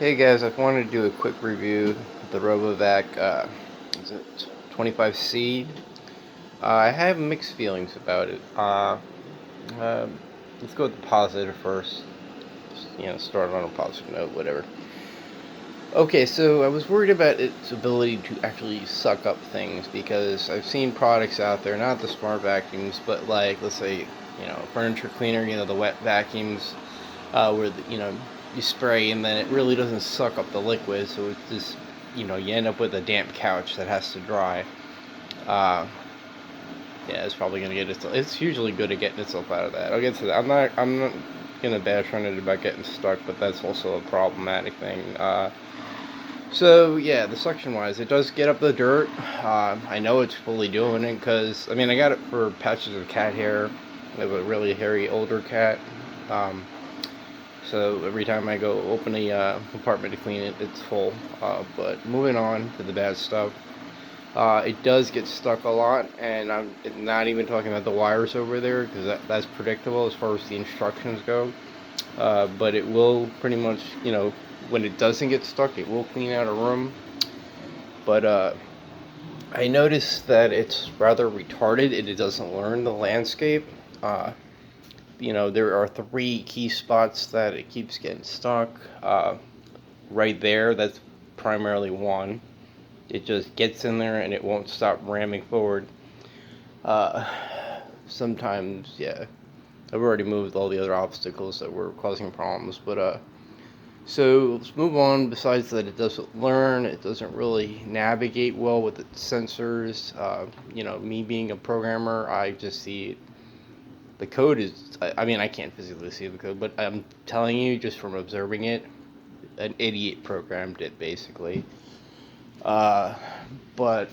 Hey guys, I wanted to do a quick review of the RoboVac, is it 25C? I have mixed feelings about it. Uh, let's go with the positive first. Just, start on a positive note, whatever. Okay, so I was worried about its ability to actually suck up things because I've seen products out there, not the smart vacuums, but like, let's say, furniture cleaner, the wet vacuums, where you spray and then it really doesn't suck up the liquid, so it's just you end up with a damp couch that has to dry. Uh, yeah, it's probably gonna get itself. It's usually good at getting itself out of that. I'll get to that. I'm not gonna bash on it about getting stuck, but that's also a problematic thing. So yeah, the suction wise, it does get up the dirt. I know it's fully doing it because I got it for patches of cat hair. I have a really hairy older cat. Um, So every time I go open a compartment to clean it, it's full. But moving on to the bad stuff, it does get stuck a lot, and I'm not even talking about the wires over there because that's predictable as far as the instructions go. But it will pretty much, when it doesn't get stuck, it will clean out a room. But I noticed that it's rather retarded. It doesn't learn the landscape. Uh, there are three key spots that it keeps getting stuck. Right there, that's primarily one. It just gets in there and it won't stop ramming forward. Uh, Sometimes, yeah, I've already moved all the other obstacles that were causing problems, but so let's move on. Besides that, it doesn't learn. It doesn't really navigate well with its sensors. Me being a programmer, I just see the code is. I can't physically see the code, but I'm telling you, just from observing it, an idiot programmed it basically. Uh, but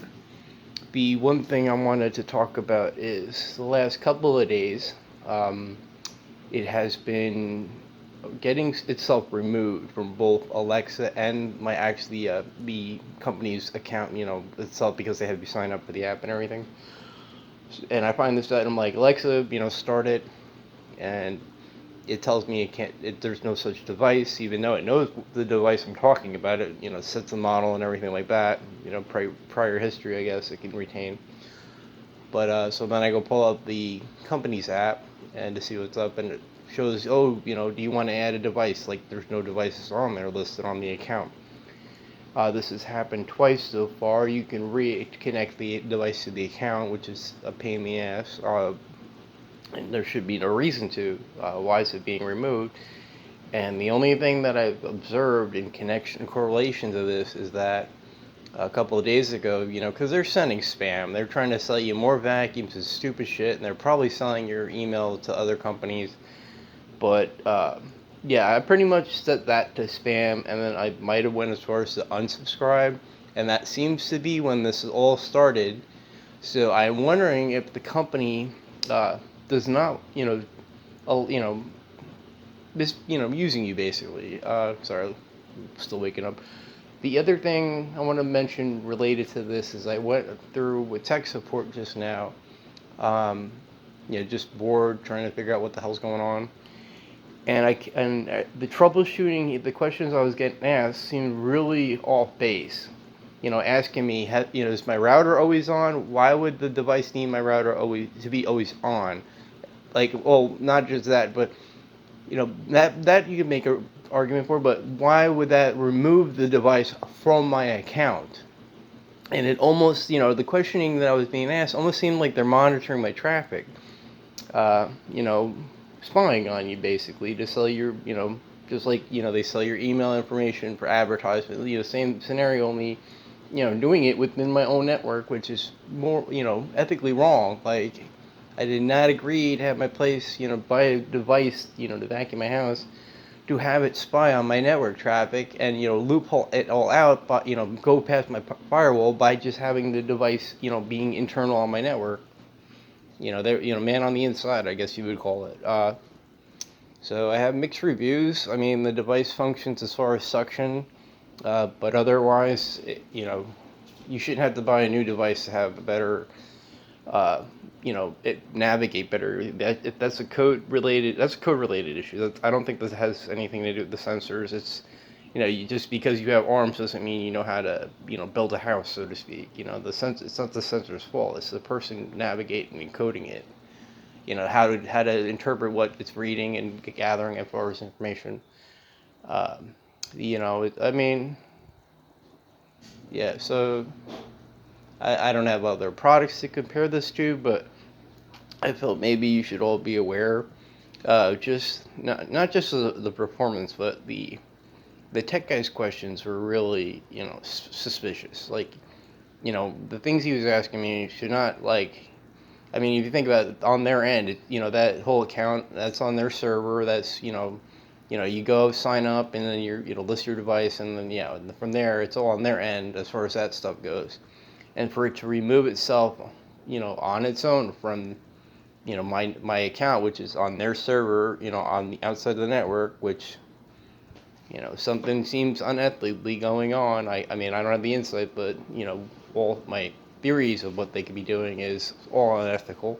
the one thing I wanted to talk about is the last couple of days, um, it has been getting itself removed from both Alexa and the company's account, itself because they had to be signed up for the app and everything. And I find this out, and I'm like, Alexa, start it, and it tells me there's no such device, even though it knows the device I'm talking about. It sets the model and everything like that. Prior history, I guess it can retain. But so then I go pull up the company's app and to see what's up, and it shows, oh, do you want to add a device? Like there's no devices on there listed on the account. This has happened twice so far. You can reconnect the device to the account, which is a pain in the ass. And there should be no reason to. Why is it being removed? And the only thing that I've observed in connection correlation to this is that a couple of days ago, because they're sending spam, they're trying to sell you more vacuums and stupid shit, and they're probably selling your email to other companies. But yeah, I pretty much set that to spam, and then I might have went as far as to unsubscribe, and that seems to be when this all started. So I'm wondering if the company does not, using you basically. Sorry, I'm still waking up. The other thing I want to mention related to this is I went through with tech support just now. Um, just bored trying to figure out what the hell's going on. And the troubleshooting, the questions I was getting asked seemed really off base. Asking me, is my router always on? Why would the device need my router to be always on? Like, well, not just that, but that you could make an argument for, but why would that remove the device from my account? And it almost, the questioning that I was being asked almost seemed like they're monitoring my traffic, uh, you know, spying on you basically to sell your, just like, they sell your email information for advertisement, same scenario, only, doing it within my own network, which is more, ethically wrong. Like, I did not agree to have my place, buy a device, to vacuum my house, to have it spy on my network traffic and, loophole it all out, but, go past my firewall by just having the device, being internal on my network. Man on the inside, I guess you would call it. So I have mixed reviews. The device functions as far as suction, but otherwise, you shouldn't have to buy a new device to have a better navigate better. If that's a code related issue. I don't think this has anything to do with the sensors. you just because you have arms doesn't mean you know how to, build a house, so to speak. It's not the sensor's fault. It's the person navigating and coding it. How to interpret what it's reading and gathering as far as information. Um, I mean, yeah. So I don't have other products to compare this to, but I felt maybe you should all be aware. Just not just the performance, but the tech guy's questions were really, suspicious. Like, the things he was asking me should not, like, I mean, if you think about it, on their end, that whole account, that's on their server. That's, you go sign up and then list your device, and then, and from there, it's all on their end as far as that stuff goes. And for it to remove itself, on its own from, my account, which is on their server, on the outside of the network, which, something seems unethically going on. I mean, I don't have the insight, but, all my theories of what they could be doing is all unethical.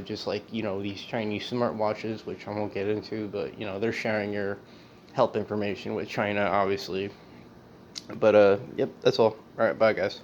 Just like, these Chinese smartwatches, which I won't get into, but, they're sharing your health information with China, obviously. But, yep, that's all. All right, bye, guys.